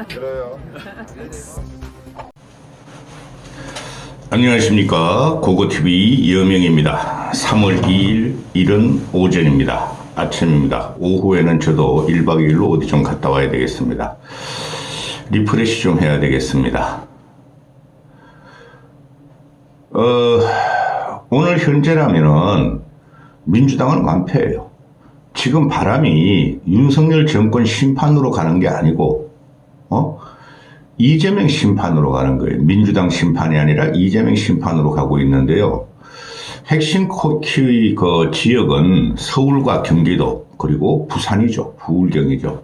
그래요. 안녕하십니까. 고고TV 여명입니다. 3월 2일 일은 오전입니다. 아침입니다. 오후에는 저도 1박 2일로 어디 좀 갔다 와야 되겠습니다. 리프레시 좀 해야 되겠습니다. 오늘 현재라면은 민주당은 완패예요. 지금 바람이 윤석열 정권 심판으로 가는 게 아니고 이재명 심판으로 가는 거예요. 민주당 심판이 아니라 이재명 심판으로 가고 있는데요. 핵심 키의 그 지역은 서울과 경기도 그리고 부산이죠. 부울경이죠.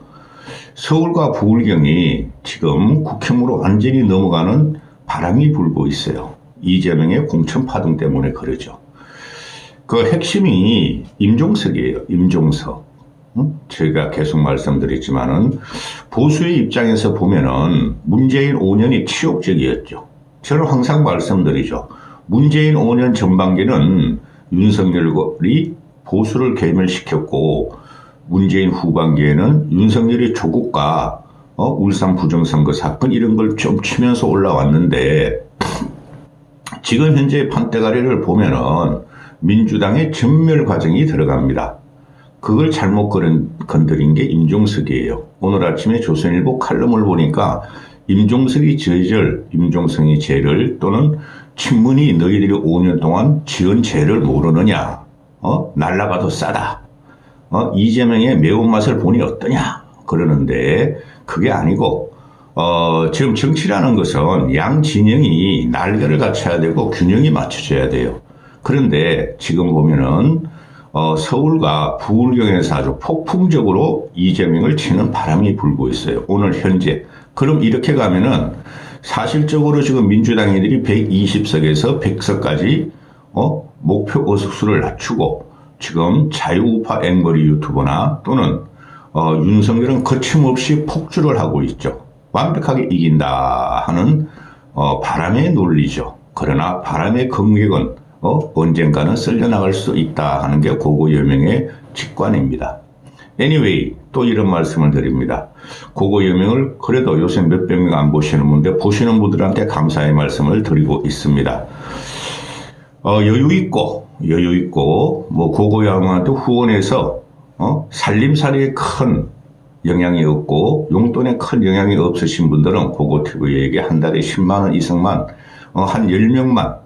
서울과 부울경이 지금 국힘으로 완전히 넘어가는 바람이 불고 있어요. 이재명의 공천파동 때문에 그러죠. 그 핵심이 임종석이에요. 임종석. 제가 계속 말씀드렸지만은 보수의 입장에서 보면은 문재인 5년이 치욕적이었죠. 저는 항상 말씀드리죠. 문재인 5년 전반기는 윤석열이 보수를 괴멸시켰고 문재인 후반기에는 윤석열이 조국과 울산 부정선거 사건 이런 걸 좀 치면서 올라왔는데 지금 현재 판때가리를 보면은 민주당의 전멸 과정이 들어갑니다. 그걸 잘못 건드린 게 임종석이에요. 오늘 아침에 조선일보 칼럼을 보니까 임종석이 저질, 임종석이 죄를 또는 친문이 너희들이 5년 동안 지은 죄를 모르느냐. 날라가도 싸다. 이재명의 매운맛을 보니 어떠냐. 그러는데 그게 아니고 지금 정치라는 것은 양 진영이 날개를 갖춰야 되고 균형이 맞춰져야 돼요. 그런데 지금 보면은 서울과 부울경에서 아주 폭풍적으로 이재명을 치는 바람이 불고 있어요. 오늘 현재. 그럼 이렇게 가면은 사실적으로 지금 민주당인들이 120석에서 100석까지 목표 의석수를 낮추고 지금 자유우파 앵거리 유튜버나 또는 윤석열은 거침없이 폭주를 하고 있죠. 완벽하게 이긴다 하는 바람의 논리죠. 그러나 바람의 검객은 언젠가는 쓸려나갈 수 있다 하는 게 고고여명의 직관입니다. Anyway, 또 이런 말씀을 드립니다. 고고여명을 그래도 요새 몇백 명 안 보시는 분인데 보시는 분들한테 감사의 말씀을 드리고 있습니다. 여유 있고 뭐 고고여명한테 후원해서 살림살이에 큰 영향이 없고 용돈에 큰 영향이 없으신 분들은 고고TV에게 한 달에 10만 원 이상만 한 10명만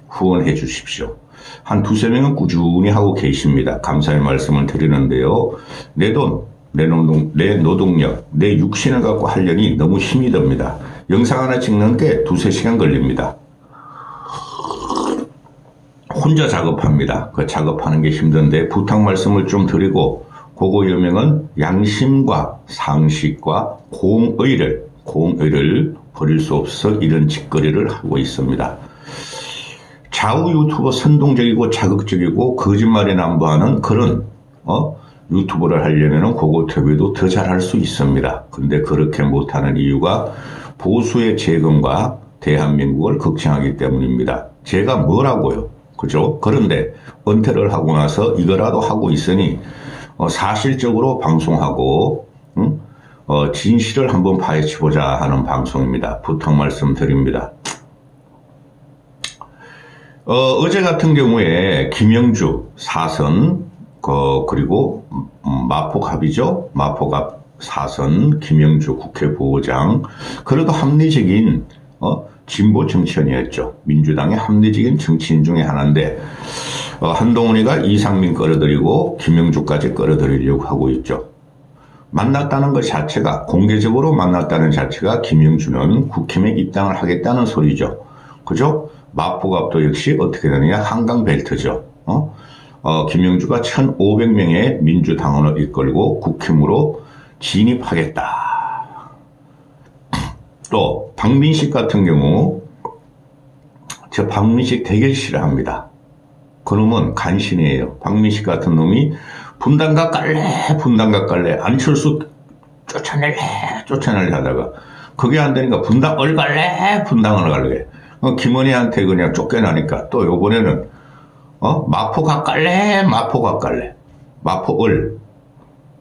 후원해 주십시오. 한 두세 명은 꾸준히 하고 계십니다. 감사의 말씀을 드리는데요. 내 돈, 내 노동력, 내 육신을 갖고 하려니 너무 힘이 듭니다. 영상 하나 찍는 게 두세 시간 걸립니다. 혼자 작업합니다. 그 작업하는 게 힘든데 부탁 말씀을 좀 드리고 고고여명은 양심과 상식과 공의를 버릴 수 없어 이런 짓거리를 하고 있습니다. 좌우 유튜버 선동적이고 자극적이고 거짓말에 남부하는 그런 유튜버를 하려면 고고TV도 더 잘할 수 있습니다. 근데 그렇게 못하는 이유가 보수의 재건과 대한민국을 걱정하기 때문입니다. 제가 뭐라고요? 그죠? 그런데 은퇴를 하고 나서 이거라도 하고 있으니 사실적으로 방송하고 진실을 한번 파헤쳐보자 하는 방송입니다. 부탁 말씀드립니다. 어제 같은 경우에 김영주 4선 그리고 마포갑이죠. 마포갑 4선 김영주 국회부의장 그래도 합리적인 진보 정치인이었죠. 민주당의 합리적인 정치인 중에 하나인데 한동훈이가 이상민 끌어들이고 김영주까지 끌어들이려고 하고 있죠. 만났다는 것 자체가 공개적으로 만났다는 자체가 김영주는 국힘에 입당을 하겠다는 소리죠. 그죠? 마포갑도 역시 어떻게 되느냐 한강 벨트죠. 김영주가 1,500명의 민주당원을 이끌고 국힘으로 진입하겠다. 또 박민식 같은 경우 저 박민식 되게 싫어합니다. 그놈은 간신이에요. 박민식 같은 놈이 분당가 깔래 안철수 쫓아낼래 하다가 그게 안 되니까 분당을 갈래 김은희한테 그냥 쫓겨나니까 또 요번에는 마포가 깔래 마포을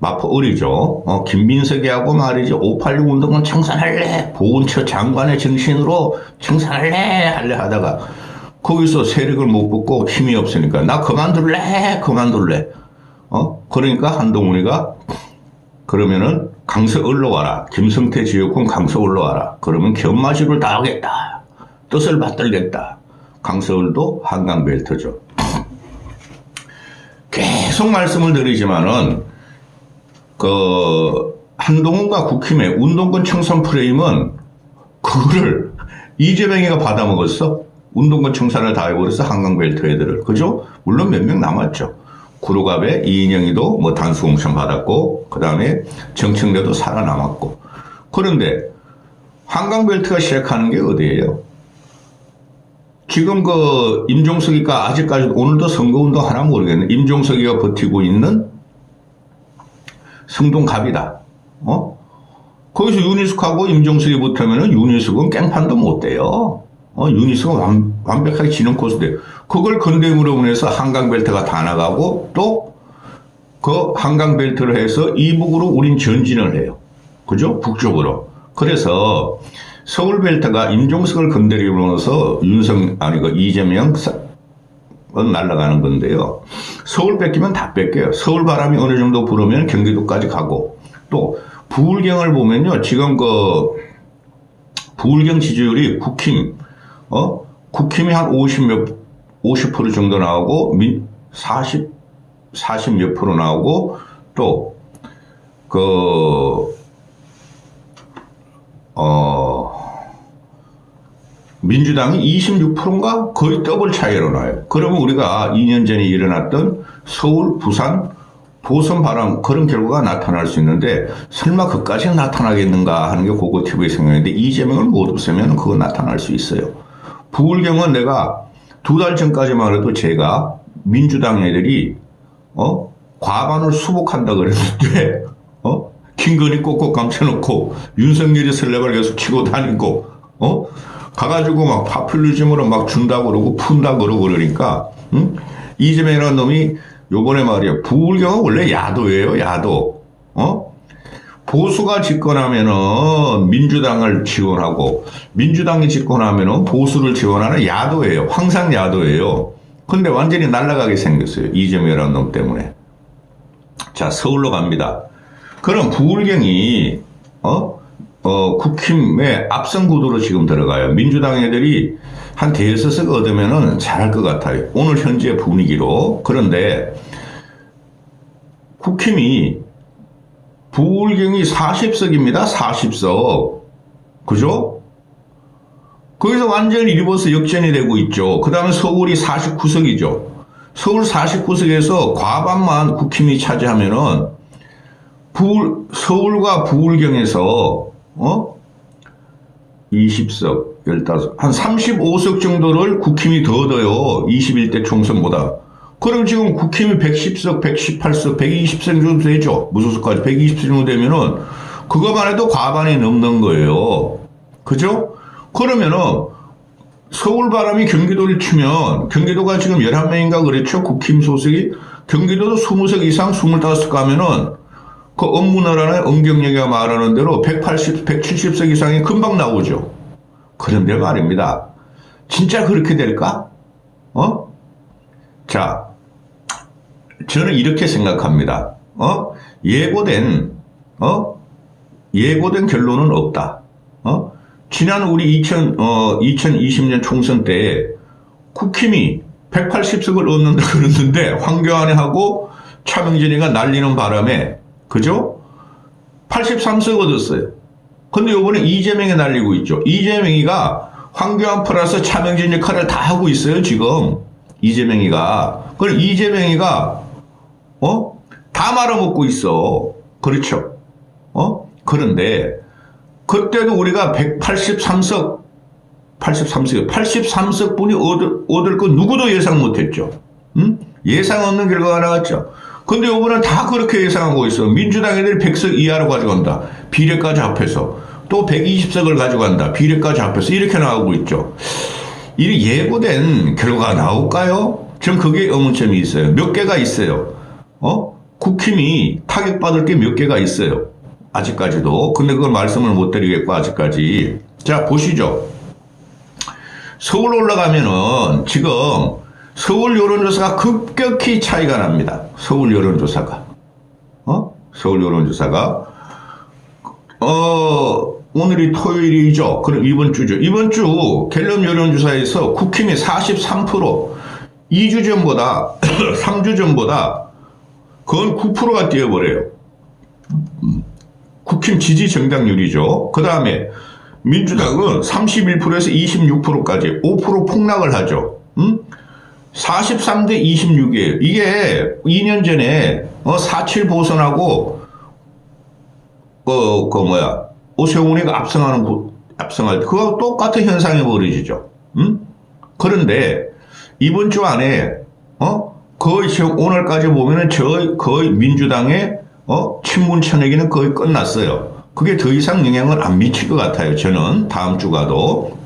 마포 어리죠. 김민석이하고 말이지 586 운동은 청산할래. 보훈처 장관의 정신으로 청산할래 할래 하다가 거기서 세력을 못 붙고 힘이 없으니까 나 그만둘래. 그러니까 한동훈이가 그러면은 강서 올라와라. 김성태 지역군 강서 올라와라. 그러면 견마시를 다 하겠다. 뜻을 받들겠다. 강서울도 한강벨트죠. 계속 말씀을 드리지만은 한동훈과 국힘의 운동권 청산 프레임은 그거를 이재명이가 받아먹었어. 운동권 청산을 다 해버렸어. 한강벨트 애들을. 그죠? 물론 몇 명 남았죠. 구로갑에 이인영이도 뭐 단수공천 받았고, 그 다음에 정청래도 살아남았고. 그런데 한강벨트가 시작하는 게 어디예요? 지금 임종석이가 아직까지 오늘도 선거운동 하나 모르겠네. 임종석이가 버티고 있는 성동갑이다. 거기서 윤희숙하고 임종석이 붙으면은 윤희숙은 깽판도 못 돼요. 윤희숙은 완벽하게 지는 코스돼요. 그걸 건대물로 보내서 한강벨트가 다 나가고 또 그 한강벨트를 해서 이북으로 우린 전진을 해요. 그죠? 북쪽으로. 그래서 서울벨트가 임종석을 건드리고 나서 이재명은 날아가는 건데요. 서울 뺏기면 다 뺏겨요. 서울 바람이 어느 정도 불으면 경기도까지 가고, 또 부울경을 보면요. 지금 부울경 지지율이 국힘이 한 50% 정도 나오고 40 몇 프로 나오고, 또 민주당이 26%인가 거의 더블 차이로 나요. 그러면 우리가 2년 전에 일어났던 서울, 부산, 보선 바람 그런 결과가 나타날 수 있는데 설마 그까지 나타나겠는가 하는 게 고고TV의 생각인데 이재명을 못 없애면 그거 나타날 수 있어요. 부울경은 내가 2달 전까지만 해도 제가 민주당 애들이 과반을 수복한다 그랬는데 김건희 꼭꼭 감춰놓고 윤석열이 설레발 계속 치고 다니고 가가지고 막 파퓰리즘으로 막 준다고 그러고 푼다 그러고 그러니까 이재명이라는 놈이 요번에 말이야 부울경은 원래 야도예요. 야도. 보수가 집권하면은 민주당을 지원하고 민주당이 집권하면은 보수를 지원하는 야도예요. 항상 야도예요. 근데 완전히 날아가게 생겼어요. 이재명이라는 놈 때문에. 자, 서울로 갑니다. 그럼 부울경이 국힘의 앞선 구도로 지금 들어가요. 민주당 애들이 한 대여섯석 얻으면은 잘할 것 같아요. 오늘 현재 분위기로. 그런데 국힘이 부울경이 40석입니다. 40석. 그죠? 거기서 완전히 리버스 역전이 되고 있죠. 그 다음에 서울이 49석이죠. 서울 49석에서 과반만 국힘이 차지하면은 서울과 부울경에서 20석, 15, 한 35석 정도를 국힘이 더 얻어요. 21대 총선보다. 그럼 지금 국힘이 110석, 118석, 120석 정도 되죠. 무소속까지 120석 정도 되면은 그거만 해도 과반이 넘는 거예요. 그죠? 그러면은 서울 바람이 경기도를 치면 경기도가 지금 11명인가 그랬죠. 국힘 소속이. 경기도도 20석 이상 25석 가면은 그 업무나라의 엄경영이가 말하는 대로 170석 이상이 금방 나오죠. 그런데 말입니다. 진짜 그렇게 될까? 자, 저는 이렇게 생각합니다. 예고된 결론은 없다. 지난 우리 2020년 총선 때 국힘이 180석을 얻는다 그랬는데 황교안이하고 차명진이가 날리는 바람에 그죠? 83석 얻었어요. 근데 요번에 이재명이 날리고 있죠. 이재명이가 황교안 플러스 차명진 역할을 다 하고 있어요, 지금. 이재명이가. 그럼 이재명이가, 다 말아먹고 있어. 그렇죠. 그런데, 그때도 우리가 83석 분이 얻을 거 누구도 예상 못했죠. 예상 없는 결과가 나왔죠. 근데 요번엔 다 그렇게 예상하고 있어. 민주당 애들이 100석 이하로 가져간다. 비례까지 합해서. 또 120석을 가져간다. 비례까지 합해서. 이렇게 나오고 있죠. 이 예고된 결과가 나올까요? 전 그게 의문점이 있어요. 몇 개가 있어요. 국힘이 타격받을 게 몇 개가 있어요. 아직까지도. 근데 그걸 말씀을 못 드리겠고, 아직까지. 자, 보시죠. 서울 올라가면은 지금 서울 여론조사가 급격히 차이가 납니다. 서울 여론조사가. 서울 여론조사가. 오늘이 토요일이죠. 그럼 이번 주죠. 이번 주 갤럽 여론조사에서 국힘이 43%, 2주 전보다, 3주 전보다 그건 9%가 뛰어버려요. 국힘 지지 정당률이죠. 그 다음에 민주당은 31%에서 26%까지 5% 폭락을 하죠. 43대 26이에요. 이게 2년 전에 4.7 보선하고 오세훈이가 압승할 때 그거하고 똑같은 현상이 벌어지죠. 그런데 이번 주 안에 거의 지금 오늘까지 보면은 거의 민주당의 친문 천내기는 거의 끝났어요. 그게 더 이상 영향을 안 미칠 것 같아요. 저는 다음 주 가도.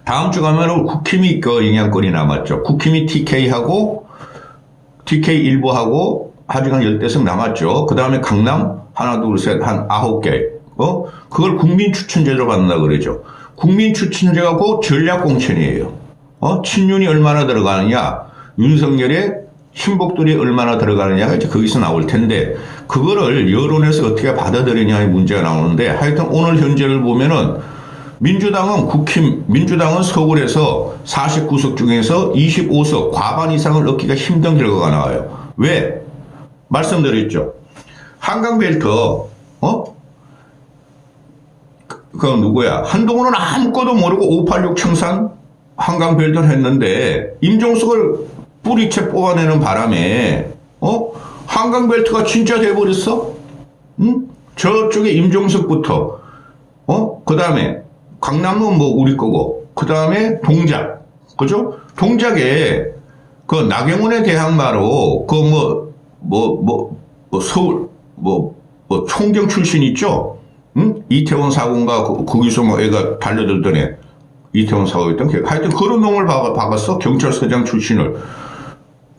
다음 주 가면은 국힘이 그 영향권이 남았죠. 국힘이 TK 일부하고 하지만 10대석 남았죠. 그 다음에 강남 하나 둘 셋 한 9개. 그걸 국민 추천제로 받는다 그러죠. 국민 추천제가 곧 전략 공천이에요. 친윤이 얼마나 들어가느냐, 윤석열의 신복들이 얼마나 들어가느냐가 이제 거기서 나올 텐데, 그거를 여론에서 어떻게 받아들이냐의 문제가 나오는데, 하여튼 오늘 현재를 보면은 민주당은 서울에서 49석 중에서 25석 과반 이상을 얻기가 힘든 결과가 나와요. 왜? 말씀드렸죠. 한강벨트, 그건 누구야? 한동훈은 아무것도 모르고 586 청산 한강벨트를 했는데, 임종석을 뿌리채 뽑아내는 바람에, 한강벨트가 진짜 돼버렸어? 저쪽에 임종석부터, 그 다음에, 강남은 뭐 우리 거고, 그 다음에 동작, 그죠? 동작에, 그 나경원에 대한 바로, 서울, 총경 출신 있죠? 이태원 사고인가, 거기서 뭐 애가 달려들던 애, 이태원 사고였던 게, 하여튼 그런 놈을 박았어. 경찰서장 출신을.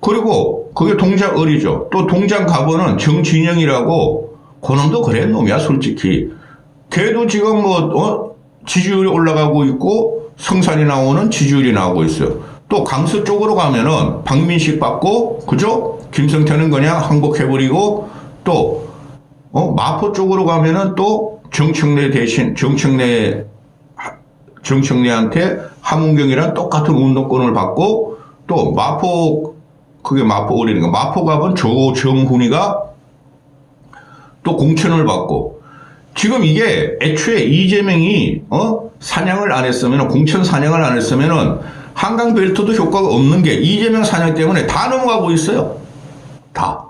그리고 그게 동작 어리죠. 또 동작 가보는 정진영이라고, 그놈도 그래 놈이야, 솔직히. 걔도 지금 지지율이 올라가고 있고, 성산이 나오는 지지율이 나오고 있어요. 또 강서 쪽으로 가면은 박민식 받고, 그죠? 김성태는 그냥 항복해버리고, 또, 마포 쪽으로 가면은 또 정청래 대신, 정청래한테 함은경이랑 똑같은 운동권을 받고, 또 그게 마포 어린이가, 마포 가면 조정훈이가 또 공천을 받고, 지금 이게 애초에 이재명이, 사냥을 안 했으면, 공천 사냥을 안 했으면은, 한강벨트도 효과가 없는 게 이재명 사냥 때문에 다 넘어가고 있어요. 다.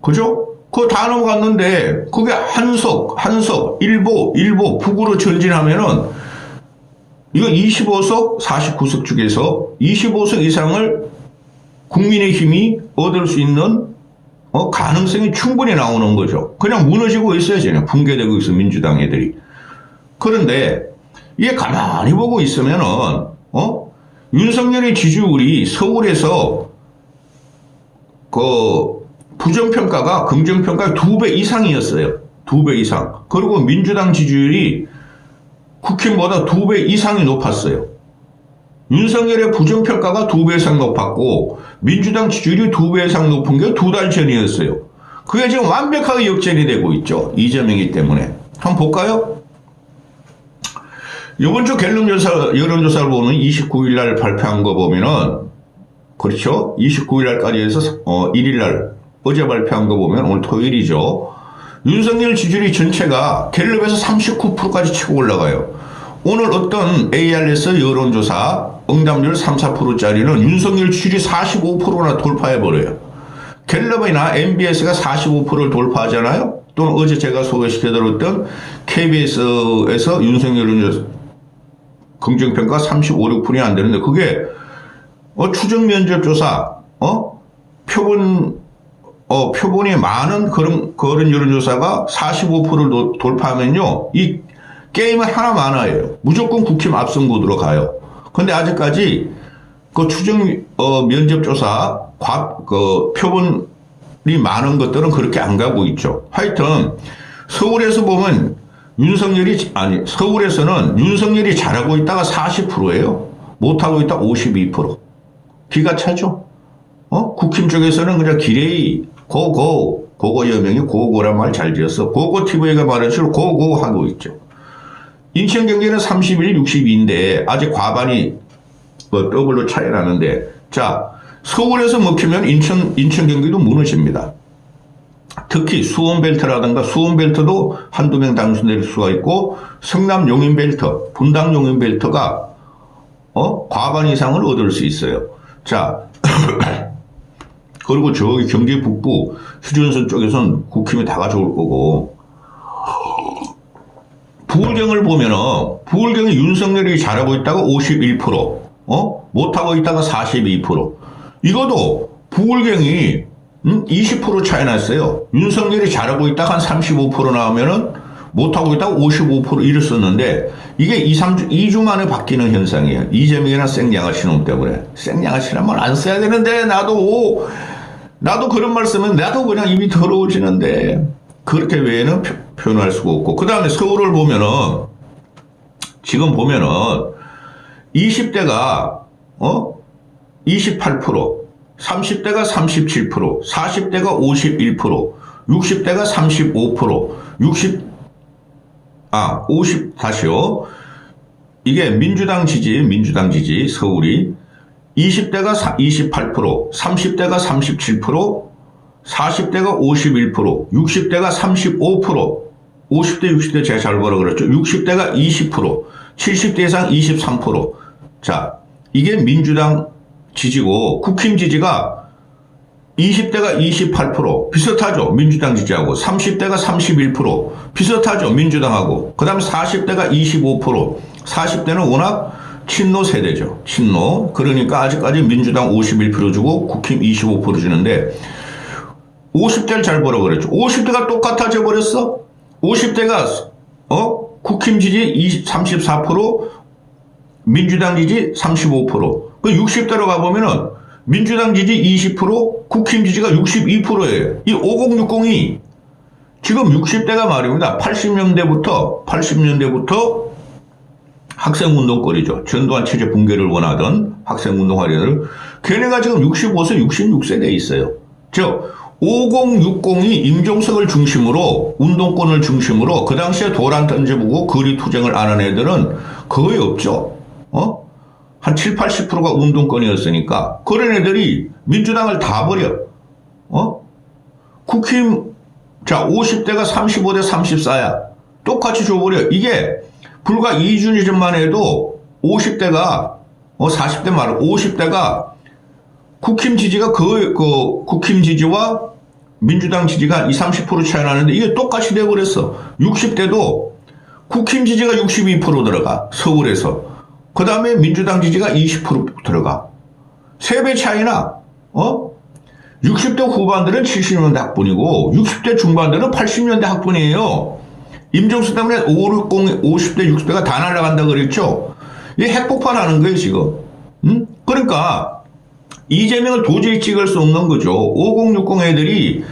그죠? 그거 다 넘어갔는데, 그게 한석, 일보, 북으로 전진하면은, 이거 25석, 49석 중에서 25석 이상을 국민의힘이 얻을 수 있는 가능성이 충분히 나오는 거죠. 그냥 무너지고 있어요, 그냥 붕괴되고 있어, 민주당 애들이. 그런데 이게 가만히 보고 있으면은 윤석열의 지지율이 서울에서 부정평가가 긍정평가 2배 이상이었어요. 2배 이상. 그리고 민주당 지지율이 국힘보다 2배 이상이 높았어요. 윤석열의 부정평가가 2배 이상 높았고 민주당 지지율이 2배 이상 높은 게 2달 전이었어요. 그게 지금 완벽하게 역전이 되고 있죠. 이재명이 때문에. 한번 볼까요? 이번 주 갤럽 여론조사를 보면 29일 날 발표한 거 보면은, 그렇죠? 29일 날까지 해서 1일 날 어제 발표한 거 보면 오늘 토요일이죠. 윤석열 지지율이 전체가 갤럽에서 39%까지 치고 올라가요. 오늘 어떤 ARS 여론조사 응답률 3, 4%짜리는 윤석열 지지율이 45%나 돌파해버려요. 갤럽이나 MBS가 45%를 돌파하잖아요. 또는 어제 제가 소개시켜드렸던 KBS에서 윤석열 긍정평가 35, 6%이 안 되는데 그게 추정 면접조사 표본이 많은 그런 여론조사가 45%를 돌파하면요 이 게임은 하나 많아요. 무조건 국힘 앞선 구도로 가요. 근데 아직까지 그 추정 면접조사 표본 많은 것들은 그렇게 안 가고 있죠. 하여튼 서울에서 보면 서울에서는 윤석열이 잘하고 있다가 40%예요. 못하고 있다 52%. 기가 차죠. 국힘 쪽에서는 그냥 기레이 고고 여명이 고고란 말 잘 지었어. 고고 TV가 말한 식으로 고고 하고 있죠. 인천 경기는 31, 62인데 아직 과반이 더블로 차이 나는데, 자, 서울에서 먹히면 인천 경기도 무너집니다. 특히 수원벨트라든가 수원벨트도 한두 명 당선될 수가 있고, 성남 용인벨트, 분당 용인벨트가 과반 이상을 얻을 수 있어요. 자, 그리고 저기 경기 북부 휴전선 쪽에선 국힘이 다 가져올 거고, 부울경을 보면은 부울경이 윤석열이 잘하고 있다가 51%, 못하고 있다가 42%. 이것도 부울경이 20% 차이 났어요. 윤석열이 잘하고 있다가 한 35% 나오면은 못하고 있다가 55% 이랬었는데, 이게 2주 만에 바뀌는 현상이에요. 이재명이나 생양아치 놈 때문에. 생양아치란 말 안 써야 되는데, 나도 그런 말 쓰면 나도 그냥 입이 더러워지는데, 그렇게 외에는 표현할 수가 없고. 그 다음에 서울을 보면은, 지금 보면은, 20대가, 28%, 30대가 37%, 40대가 51%, 60대가 35%, 50, 이게 민주당 지지, 서울이. 20대가 28%, 30대가 37%, 40대가 51%, 60대가 35%, 50대, 60대 제가 잘 보라 그랬죠. 60대가 20%, 70대 이상 23%. 자, 이게 민주당 지지고, 국힘 지지가 20대가 28%, 비슷하죠. 민주당 지지하고. 30대가 31%, 비슷하죠. 민주당하고. 그 다음에 40대가 25%, 40대는 워낙 친노 세대죠. 친노. 그러니까 아직까지 민주당 51% 주고 국힘 25% 주는데, 50대를 잘 보라고 그랬죠. 50대가 똑같아져 버렸어. 50대가 국힘 지지 34%, 민주당 지지 35%. 그 60대로 가보면은 민주당 지지 20%, 국힘 지지가 62%예요. 이 5060이 지금 60대가 말입니다. 80년대부터 학생운동거리죠. 전두환 체제 붕괴를 원하던 학생운동하려들, 걔네가 지금 65세, 66세대에 있어요. 즉 5060이 임종석을 중심으로, 운동권을 중심으로 그 당시에 도란 던져보고 거리투쟁을 안 한 애들은 거의 없죠. 한 7, 80%가 운동권이었으니까 그런 애들이 민주당을 다 버려. 국힘, 자, 50대가 35대 34야. 똑같이 줘버려. 이게 불과 2주 전만 해도 50대가, 40대 말고 50대가 국힘 지지가 국힘 지지와 민주당 지지가 20, 30% 차이 나는데 이게 똑같이 돼버렸어. 60대도 국힘 지지가 62% 들어가. 서울에서. 그 다음에 민주당 지지가 20% 들어가. 3배 차이나, 60대 후반들은 70년대 학번이고, 60대 중반들은 80년대 학번이에요. 임종수 때문에 50, 50대, 60대가 다 날아간다 그랬죠? 이게 핵폭발 하는 거예요, 지금. 그러니까, 이재명을 도저히 찍을 수 없는 거죠. 5060 애들이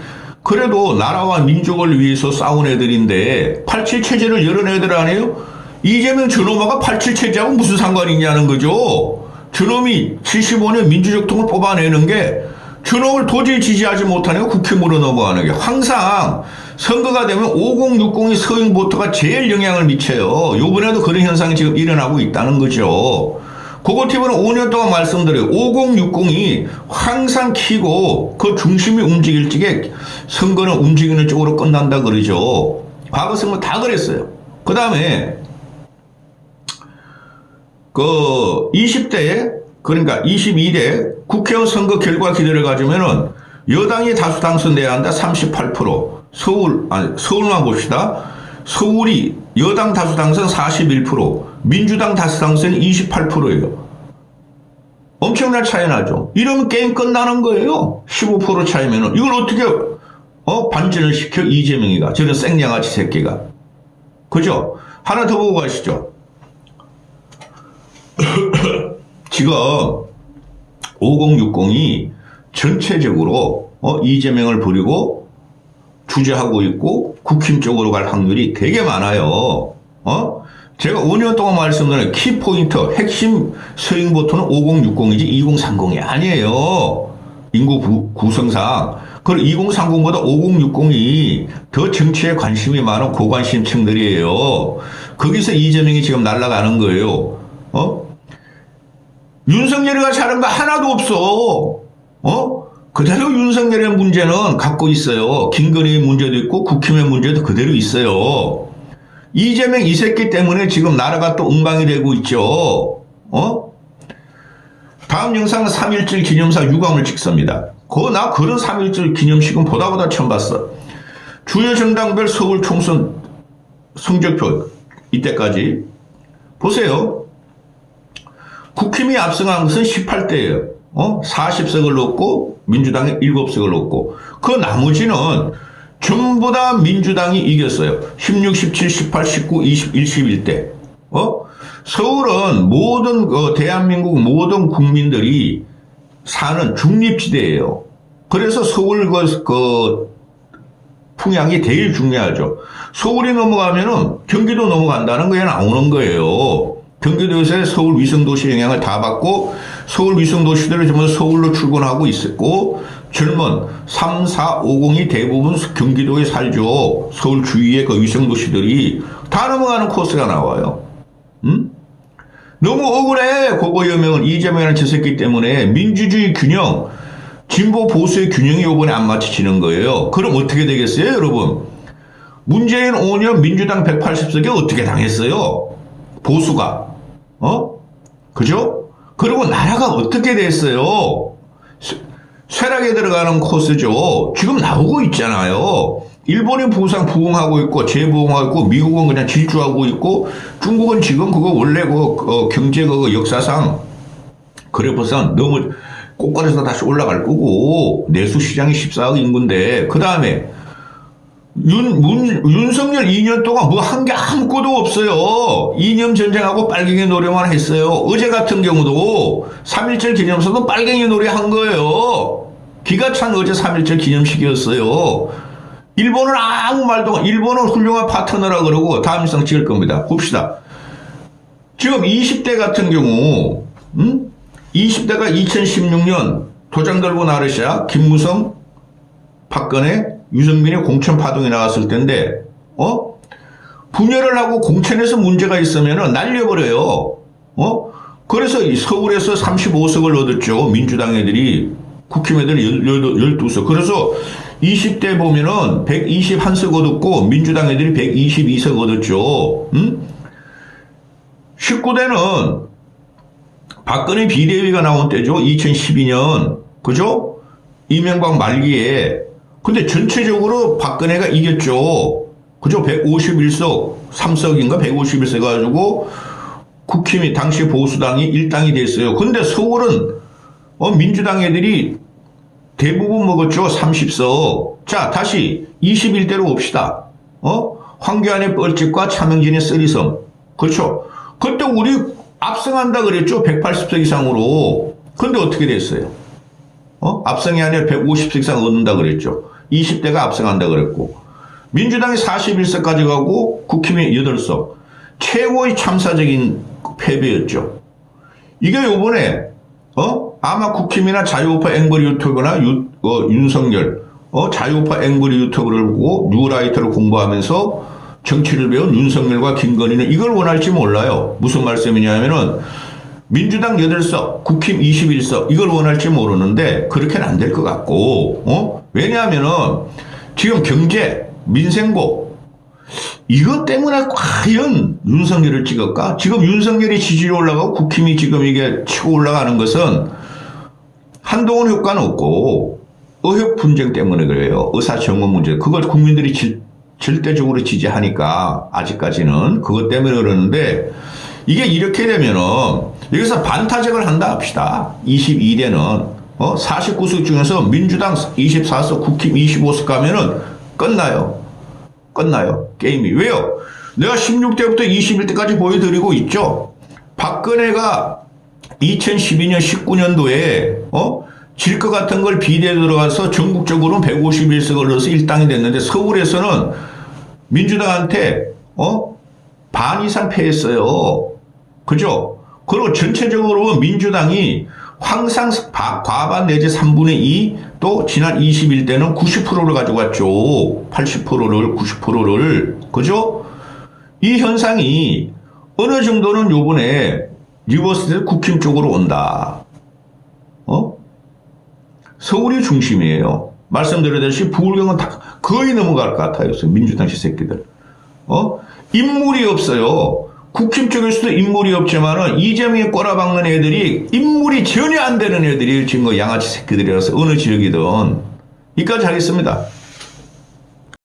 그래도 나라와 민족을 위해서 싸운 애들인데 87 체제를 열은 애들 아니에요? 이재명 저놈아가 87 체제하고 무슨 상관이 있냐는 거죠. 저놈이 75년 민주적통을 뽑아내는 게 저놈을 도저히 지지하지 못하니까 국힘으로 넘어가는 게, 항상 선거가 되면 5060이 서영 보트가 제일 영향을 미쳐요. 요번에도 그런 현상이 지금 일어나고 있다는 거죠. 고고TV는 5년 동안 말씀드려요. 5060이 항상 키고 그 중심이 움직일 적에 선거는 움직이는 쪽으로 끝난다 그러죠. 과거 선거 다 그랬어요. 그 다음에 그 20대, 그러니까 22대 국회의원 선거 결과 기대를 가지면은 여당이 다수 당선돼야 한다. 38%. 서울만 봅시다. 서울이 여당 다수 당선 41%, 민주당 다수 당선이 28%예요. 엄청난 차이 나죠. 이러면 게임 끝나는 거예요. 15% 차이면은. 이걸 어떻게, 반전을 시켜? 이재명이가. 저런 생양아치 새끼가. 그죠? 하나 더 보고 가시죠. 지금 5060이 전체적으로 이재명을 버리고 주저하고 있고 국힘 쪽으로 갈 확률이 되게 많아요. 제가 5년 동안 말씀드린 키포인트, 핵심 스윙 보트는 5060이지 2030이 아니에요. 인구 구성상. 그리고 2030보다 5060이 더 정치에 관심이 많은 고관심층들이에요. 거기서 이재명이 지금 날아가는 거예요. 윤석열이가 잘한 거 하나도 없어. 그대로 윤석열의 문제는 갖고 있어요. 김건희의 문제도 있고 국힘의 문제도 그대로 있어요. 이재명 이 새끼 때문에 지금 나라가 또 엉망이 되고 있죠. 다음 영상은 3.17 기념사 유감을 찍습니다. 나 그런 3.17 기념식은 보다 처음 봤어. 주요 정당별 서울 총선 성적표 이때까지 보세요. 국힘이 앞서간 것은 18대예요. 40석을 넣고 민주당이 7석을 넣고 그 나머지는 전부 다 민주당이 이겼어요. 16, 17, 18, 19, 20, 21대. 서울은 모든 대한민국 모든 국민들이 사는 중립지대예요. 그래서 서울 풍향이 제일 중요하죠. 서울이 넘어가면은 경기도 넘어간다는 거에 나오는 거예요. 경기도에서의 서울 위성도시 영향을 다 받고 서울 위성도시들을 전부 서울로 출근하고 있었고 젊은 3, 4, 50이 대부분 경기도에 살죠. 서울 주위의 그 위성도시들이 다 넘어가는 코스가 나와요. 너무 억울해. 고고여명은 이재명이라는 저 새끼 때문에 민주주의 균형, 진보 보수의 균형이 이번에 안 맞춰지는 거예요. 그럼 어떻게 되겠어요, 여러분? 문재인 5년 민주당 180석에 어떻게 당했어요? 보수가. 그죠? 그리고 나라가 어떻게 됐어요? 쇠락에 들어가는 코스죠. 지금 나오고 있잖아요. 일본이 부흥하고 있고 재부흥하고 있고 미국은 그냥 질주하고 있고 중국은 지금 그거 원래 경제 역사상 그래프상 너무 꼭걸에서 다시 올라갈 거고 내수 시장이 14억 인구인데 그 다음에 윤석열 2년 동안 뭐 한 게 아무것도 없어요. 이념 전쟁하고 빨갱이 노래만 했어요. 어제 같은 경우도 3.17 기념사도 빨갱이 노래 한 거예요. 기가 찬 어제 3.17 기념식이었어요. 일본은 아무 말도 일본은 훌륭한 파트너라 그러고 다음 영상 찍을 겁니다. 봅시다. 지금 20대 같은 경우 20대가 2016년 도장 들고 나르샤 김무성 박근혜 유승민의 공천 파동이 나왔을 텐데 분열을 하고 공천에서 문제가 있으면 날려버려요. 그래서 서울에서 35석을 얻었죠. 민주당 애들이 국힘 애들이 12석. 그래서 20대 보면은 121석 얻었고 민주당 애들이 122석 얻었죠. 19대는 박근혜 비대위가 나온 때죠. 2012년. 그죠? 이명박 말기에. 근데 전체적으로 박근혜가 이겼죠. 그죠? 151석, 3석인가 151석 가지고 국힘이 당시 보수당이 일당이 됐어요. 근데 서울은 민주당 애들이 대부분 먹었죠. 30석. 자, 다시 21대로 봅시다. 황교안의 뻘짓과 차명진의 쓰리섬. 그렇죠. 그때 우리 압승한다 그랬죠. 180석 이상으로. 근데 어떻게 됐어요? 압승이 아니라 150석 이상 얻는다 그랬죠. 20대가 압승한다 그랬고. 민주당이 41석까지 가고 국힘이 8석. 최고의 참사적인 패배였죠. 이게 요번에 아마 국힘이나 자유우파 앵벌 유튜브나 윤석열 자유우파 앵벌 유튜브를 보고 뉴라이터를 공부하면서 정치를 배운 윤석열과 김건희는 이걸 원할지 몰라요. 무슨 말씀이냐면은 민주당 8석, 국힘 21석 이걸 원할지 모르는데 그렇게는 안 될 것 같고 왜냐하면은 지금 경제, 민생고 이것 때문에 과연 윤석열을 찍을까? 지금 윤석열이 지지율이 올라가고 국힘이 지금 이게 치고 올라가는 것은 한동훈 효과는 없고 의협 분쟁 때문에 그래요. 의사정원 문제. 그걸 국민들이 절대적으로 지지하니까 아직까지는 그것 때문에 그러는데 이게 이렇게 되면은 여기서 반타작을 한다 합시다. 22대는 49석 중에서 민주당 24석, 국힘 25석 가면은 끝나요. 게임이. 왜요? 내가 16대부터 21대까지 보여드리고 있죠. 박근혜가 2012년 19년도에 질 것 같은 걸 비대에 들어가서 전국적으로는 151석을 넣어서 일당이 됐는데 서울에서는 민주당한테 반 이상 패했어요. 그죠? 그리고 전체적으로 민주당이 항상 과반 내지 3분의 2, 또 지난 20일 때는 90%를 가져갔죠. 80%를, 90%를. 그죠? 이 현상이 어느 정도는 요번에 리버스돼서 국힘 쪽으로 온다. 서울이 중심이에요. 말씀드렸듯이 부울경은 다 거의 넘어갈 것 같아요. 민주당 새끼들. 인물이 없어요. 국힘 쪽에서도 인물이 없지만은 이재명에 꼬라박는 애들이 인물이 전혀 안 되는 애들이 지금 양아치 새끼들이라서 어느 지역이든. 여기까지 하겠습니다.